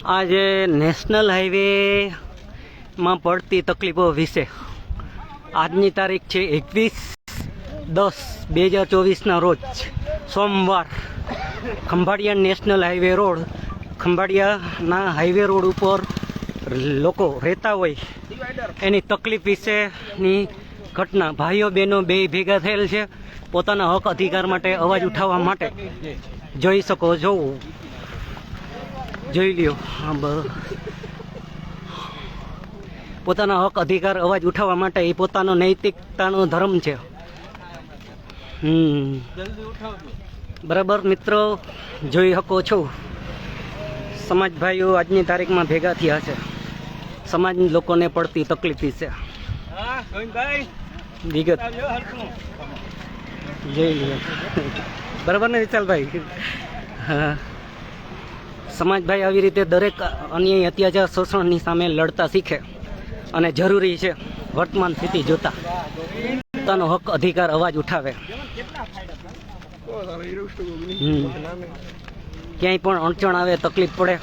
આજે નેશનલ હાઈવેમાં પડતી તકલીફો વિશે આજની તારીખ છે 21/10/2024ના રોજ સોમવાર ખંભાળિયા નેશનલ હાઈવે રોડ ખંભાળિયાના હાઈવે રોડ ઉપર લોકો રહેતા હોય એની તકલીફ વિશેની ઘટના ભાઈઓ બહેનો બે ભેગા થયેલ છે પોતાના હક અધિકાર માટે અવાજ ઉઠાવવા માટે જોઈ શકો છો જોઈ લ્યો પોતાના હક અધિકાર અવાજ ઉઠાવવા માટે એ પોતાનો નૈતિકતાનો ધર્મ છે બરાબર મિત્રો જોઈ શકો છો સમાજ ભાઈઓ આજની તારીખમાં ભેગા થયા છે સમાજ લોકોને પડતી તકલીફ વિશે વિગત જોઈ લ્યો બરાબર ને વિશાલભાઈ હા સમાજભાઈ આવી રીતે દરેક અન્યાય અત્યાચાર શોષણની સામે લડતા શીખે અને જરૂરી છે વર્તમાન સ્થિતિ જોતા પોતાનો હક અધિકાર અવાજ ઉઠાવે ક્યાંય પણ અડચણ આવે તકલીફ પડે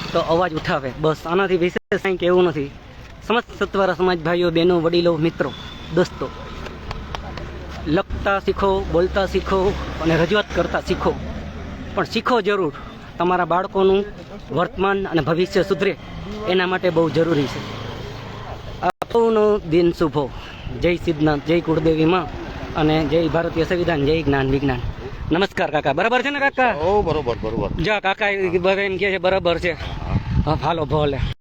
તો અવાજ ઉઠાવે બસ આનાથી વિશેષ કંઈ કહેવું નથી સમસ્ત સત્વારા સમાજ ભાઈઓ બહેનો વડીલો મિત્રો દોસ્તો લખતા શીખો બોલતા શીખો અને રજૂઆત કરતા શીખો પણ શીખો જરૂર તમારા બાળકોનું વર્તમાન અને ભવિષ્ય સુધરે એના માટે બહુ જરૂરી છે આપનો દિન શુભો જય સિદ્ધનાથ જય કુળદેવી માં અને જય ભારતીય સંવિધાન જય જ્ઞાન વિજ્ઞાન નમસ્કાર કાકા બરાબર છે ને કાકા ઓ બરોબર બરોબર જા કાકા એમ કહે છે બરાબર છે હા હાલો ભલે